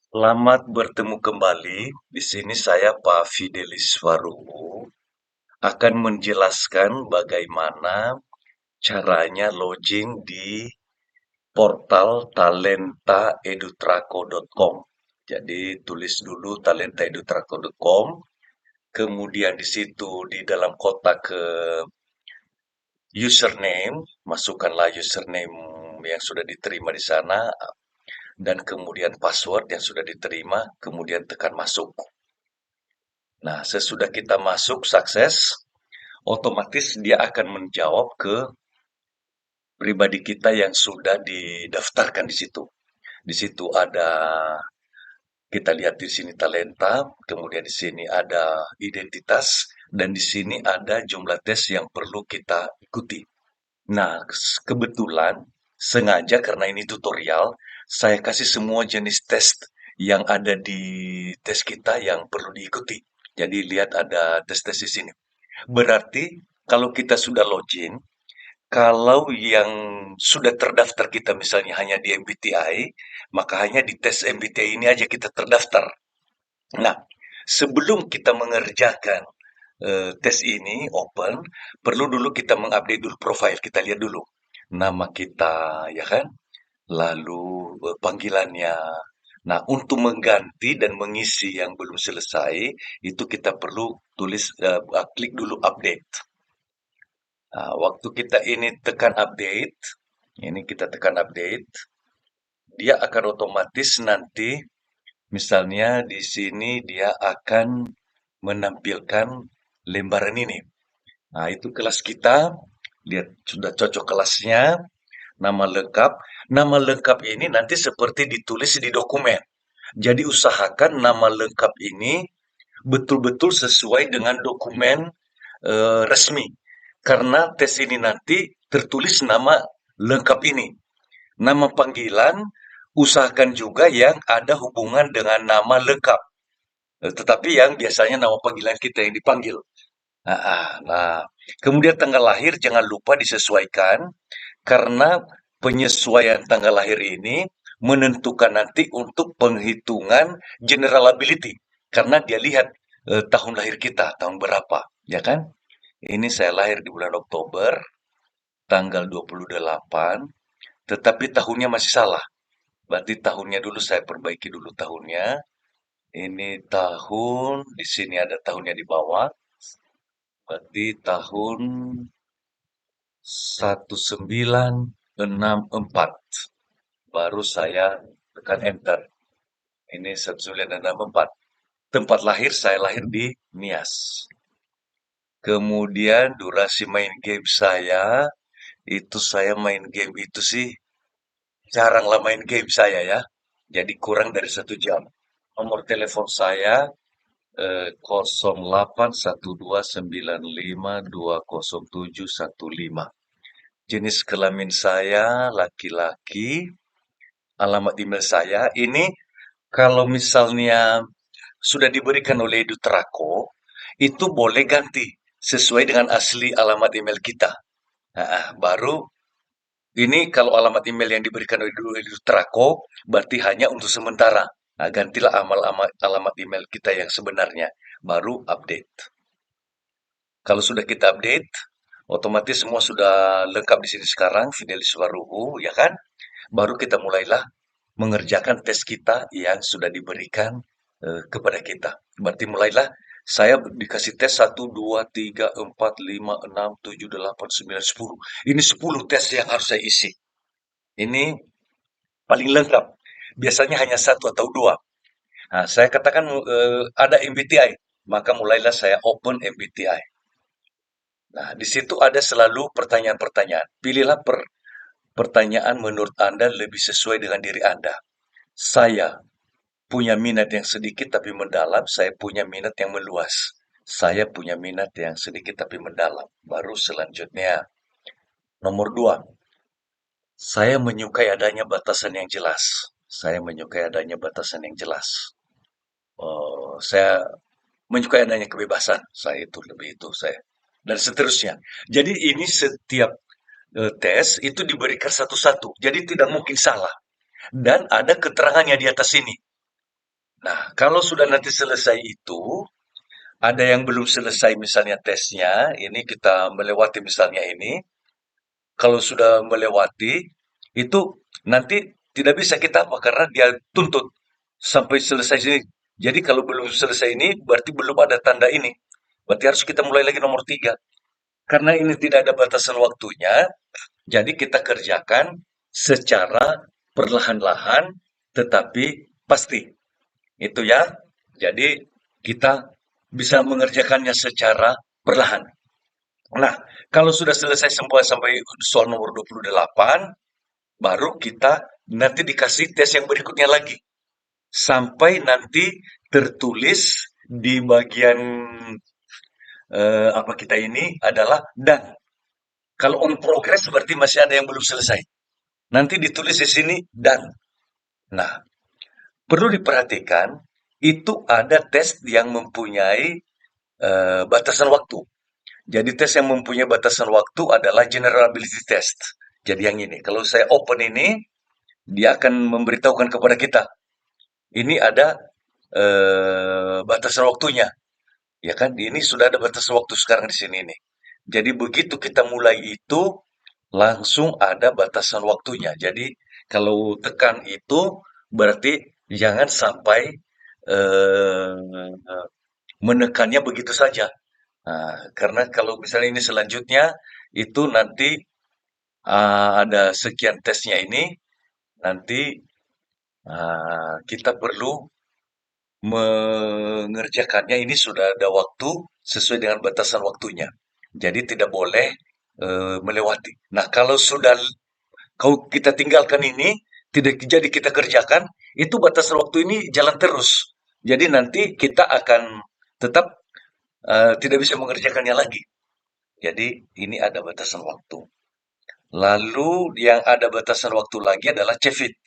Selamat bertemu kembali. Di sini saya Pak Fidelis Waruhu akan menjelaskan bagaimana caranya login di portal talentaedutraco.com. Jadi tulis dulu talentaedutraco.com, kemudian di situ di dalam kotak ke username, masukkanlah username yang sudah diterima di sana dan kemudian password yang sudah diterima, kemudian tekan masuk. Nah, sesudah kita masuk sukses, otomatis dia akan menjawab ke pribadi kita yang sudah didaftarkan di situ. Di situ ada kita lihat di sini talenta, kemudian di sini ada identitas dan di sini ada jumlah tes yang perlu kita ikuti. Nah, kebetulan sengaja karena ini tutorial, saya kasih semua jenis tes yang ada di tes kita yang perlu diikuti. Jadi lihat ada tes-tes di sini. Berarti kalau kita sudah login, kalau yang sudah terdaftar kita misalnya hanya di MBTI, maka hanya di tes MBTI ini aja kita terdaftar. Nah, sebelum kita mengerjakan tes ini open, perlu dulu kita mengupdate dulu profile, kita lihat dulu nama kita, ya kan? Lalu panggilannya. Nah, untuk mengganti dan mengisi yang belum selesai, itu kita perlu tulis, klik dulu update. Nah, waktu kita ini tekan update, ini kita tekan update, dia akan otomatis nanti, misalnya di sini dia akan menampilkan lembaran ini. Nah, itu kelas kita, lihat sudah cocok kelasnya, nama lengkap. Nama lengkap ini nanti seperti ditulis di dokumen. Jadi usahakan nama lengkap ini betul-betul sesuai dengan dokumen resmi. Karena tes ini nanti tertulis nama lengkap ini. Nama panggilan usahakan juga yang ada hubungan dengan nama lengkap. Tetapi yang biasanya nama panggilan kita yang dipanggil. Nah, kemudian tanggal lahir jangan lupa disesuaikan karena penyesuaian tanggal lahir ini menentukan nanti untuk penghitungan general ability karena dia lihat tahun lahir kita tahun berapa, ya kan? Ini saya lahir di bulan Oktober tanggal 28, tetapi tahunnya masih salah. Berarti tahunnya dulu saya perbaiki dulu tahunnya. Ini tahun, di sini ada tahunnya di bawah. Berarti tahun 1964. Baru saya tekan enter. Ini 1964. Tempat lahir saya lahir di Nias. Kemudian durasi main game itu saya main game itu sih jaranglah main game saya ya. Jadi kurang dari 1 jam. Nomor telepon saya 0812920715. Jenis kelamin saya laki-laki. Alamat email saya ini kalau misalnya sudah diberikan oleh Dutraco, itu boleh ganti sesuai dengan asli alamat email kita. Baru ini kalau alamat email yang diberikan oleh Dutraco berarti hanya untuk sementara. Nah, gantilah alamat email kita yang sebenarnya, baru update. Kalau sudah kita update, otomatis semua sudah lengkap di sini sekarang, Fidelis Waruhu, ya kan? Baru kita mulailah mengerjakan tes kita yang sudah diberikan kepada kita. Berarti mulailah saya dikasih tes 1, 2, 3, 4, 5, 6, 7, 8, 9, 10. Ini 10 tes yang harus saya isi. Ini paling lengkap. Biasanya hanya satu atau dua. Nah, saya katakan ada MBTI, maka mulailah saya open MBTI. Nah, di situ ada selalu pertanyaan-pertanyaan. Pilihlah pertanyaan menurut Anda lebih sesuai dengan diri Anda. Saya punya minat yang sedikit tapi mendalam, saya punya minat yang meluas. Saya punya minat yang sedikit tapi mendalam. Baru selanjutnya, nomor 2, saya menyukai adanya batasan yang jelas. Saya menyukai adanya batasan yang jelas. Saya menyukai adanya kebebasan. Saya itu lebih itu saya. Dan seterusnya. Jadi ini setiap tes itu diberikan satu-satu. Jadi tidak mungkin salah. Dan ada keterangannya di atas ini. Nah, kalau sudah nanti selesai itu, ada yang belum selesai misalnya tesnya, ini kita melewati misalnya ini, kalau sudah melewati, itu nanti tidak bisa kita apa, karena dia tuntut sampai selesai sini. Jadi kalau belum selesai ini, berarti belum ada tanda ini. Berarti harus kita mulai lagi nomor 3. Karena ini tidak ada batasan waktunya, jadi kita kerjakan secara perlahan-lahan, tetapi pasti. Itu ya. Jadi kita bisa mengerjakannya secara perlahan. Nah, kalau sudah selesai semua sampai soal nomor 28, baru kita nanti dikasih tes yang berikutnya lagi. Sampai nanti tertulis di bagian apa kita ini adalah dan. Kalau on progress berarti masih ada yang belum selesai. Nanti ditulis di sini dan. Nah, perlu diperhatikan itu ada tes yang mempunyai batasan waktu. Jadi tes yang mempunyai batasan waktu adalah general ability test. Jadi yang ini, kalau saya open ini, dia akan memberitahukan kepada kita, ini ada batasan waktunya, ya kan? Ini sudah ada batasan waktu sekarang di sini nih. Jadi begitu kita mulai itu, langsung ada batasan waktunya. Jadi kalau tekan itu, berarti jangan sampai eh, menekannya begitu saja. Nah, karena kalau misalnya ini selanjutnya, itu nanti ada sekian tesnya ini, nanti kita perlu mengerjakannya ini sudah ada waktu sesuai dengan batasan waktunya. Jadi tidak boleh melewati. Nah, kalau sudah kalau kita tinggalkan ini, tidak jadi kita kerjakan, itu batasan waktu ini jalan terus. Jadi nanti kita akan tetap tidak bisa mengerjakannya lagi. Jadi ini ada batasan waktu. Lalu yang ada batasan waktu lagi adalah CEFIT.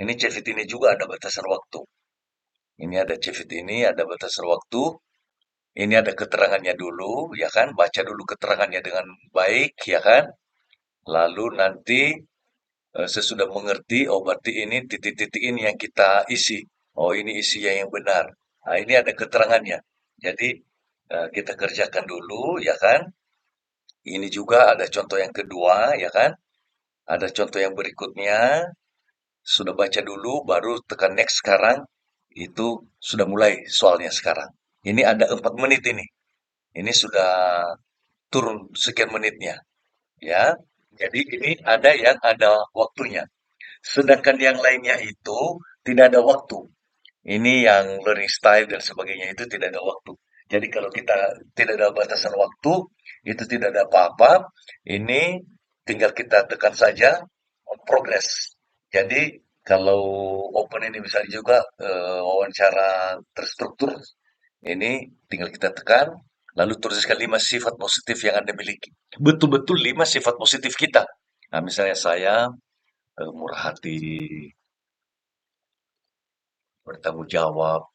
Ini CEFIT ini juga ada batasan waktu. Ini ada CEFIT ini ada batasan waktu. Ini ada keterangannya dulu, ya kan? Baca dulu keterangannya dengan baik, ya kan? Lalu nanti sesudah mengerti, oh berarti ini titik-titik ini yang kita isi. Oh ini isinya yang benar. Nah ini ada keterangannya. Jadi kita kerjakan dulu, ya kan? Ini juga ada contoh yang kedua, ya kan? Ada contoh yang berikutnya. Sudah baca dulu, baru tekan next sekarang. Itu sudah mulai soalnya sekarang. Ini ada 4 menit ini. Ini sudah turun sekian menitnya. Ya, jadi ini ada yang ada waktunya. Sedangkan yang lainnya itu tidak ada waktu. Ini yang learning style dan sebagainya itu tidak ada waktu. Jadi kalau kita tidak ada batasan waktu, itu tidak ada apa-apa. Ini tinggal kita tekan saja on progress. Jadi kalau open ini bisa juga wawancara terstruktur, ini tinggal kita tekan, lalu tuliskan 5 sifat positif yang Anda miliki. Betul-betul 5 sifat positif kita. Nah, misalnya saya murah hati, bertanggung jawab,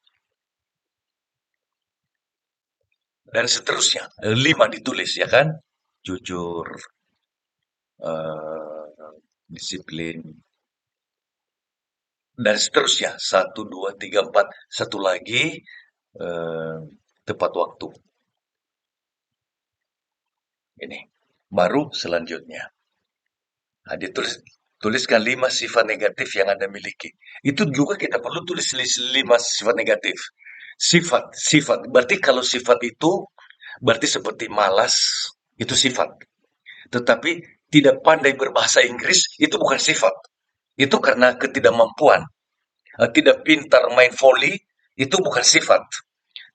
dan seterusnya. 5 ditulis, ya kan? Jujur, disiplin, dan seterusnya. Satu, dua, tiga, empat. Satu lagi, eh, tepat waktu. Ini. Baru selanjutnya. Nah, tuliskan 5 sifat negatif yang Anda miliki. Itu juga kita perlu tulis 5 sifat negatif. Sifat. Berarti kalau sifat itu, berarti seperti malas, itu sifat. Tetapi tidak pandai berbahasa Inggris, itu bukan sifat. Itu karena ketidakmampuan. Tidak pintar main volley, itu bukan sifat.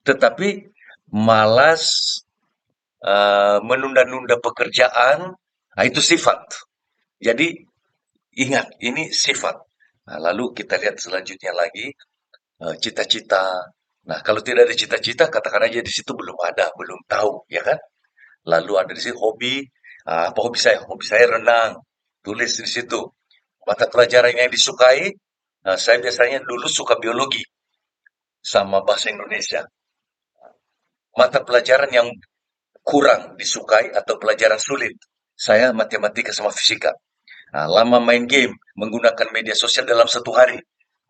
Tetapi malas, menunda-nunda pekerjaan, nah itu sifat. Jadi ingat, ini sifat. Nah, lalu kita lihat selanjutnya lagi, cita-cita. Nah, kalau tidak ada cita-cita, katakan aja di situ belum ada, belum tahu, ya kan? Lalu ada di sini hobi, apa hobi saya? Hobi saya renang, tulis di situ. Mata pelajaran yang disukai, saya biasanya dulu suka biologi sama bahasa Indonesia. Mata pelajaran yang kurang disukai atau pelajaran sulit, saya matematika sama fisika. Nah, lama main game, menggunakan media sosial dalam satu hari.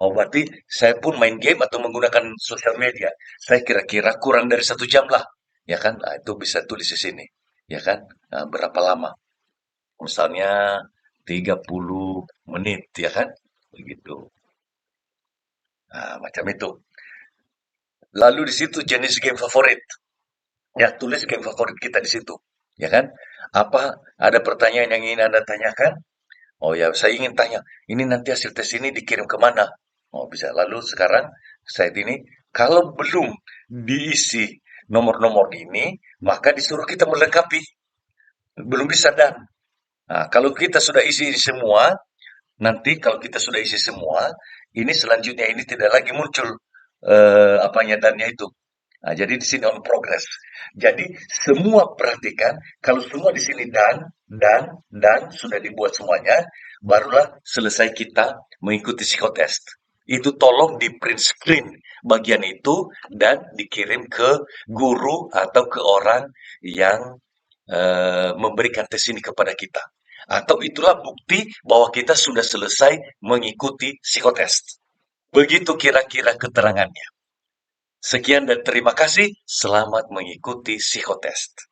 Oh, berarti saya pun main game atau menggunakan sosial media, saya kira-kira kurang dari 1 jam lah, ya kan? Nah, itu bisa tulis di sini, ya kan? Nah, berapa lama? Misalnya 30 menit, ya kan? Begitu. Nah, macam itu. Lalu di situ jenis game favorit. Ya, tulis game favorit kita di situ. Ya kan? Apa ada pertanyaan yang ingin Anda tanyakan? Oh ya, saya ingin tanya, ini nanti hasil tes ini dikirim kemana? Oh bisa. Lalu sekarang saat ini, kalau belum diisi nomor-nomor ini, maka disuruh kita melengkapi. Belum bisa dan. Nah, kalau kita sudah isi semua, nanti kalau kita sudah isi semua, ini selanjutnya ini tidak lagi muncul apanya dannya itu. Nah, jadi di sini on progress. Jadi semua perhatikan, kalau semua di sini dan sudah dibuat semuanya, barulah selesai kita mengikuti psikotest. Itu tolong di print screen bagian itu dan dikirim ke guru atau ke orang yang memberikan tes ini kepada kita. Atau itulah bukti bahwa kita sudah selesai mengikuti psikotest. Begitu kira-kira keterangannya. Sekian dan terima kasih. Selamat mengikuti psikotest.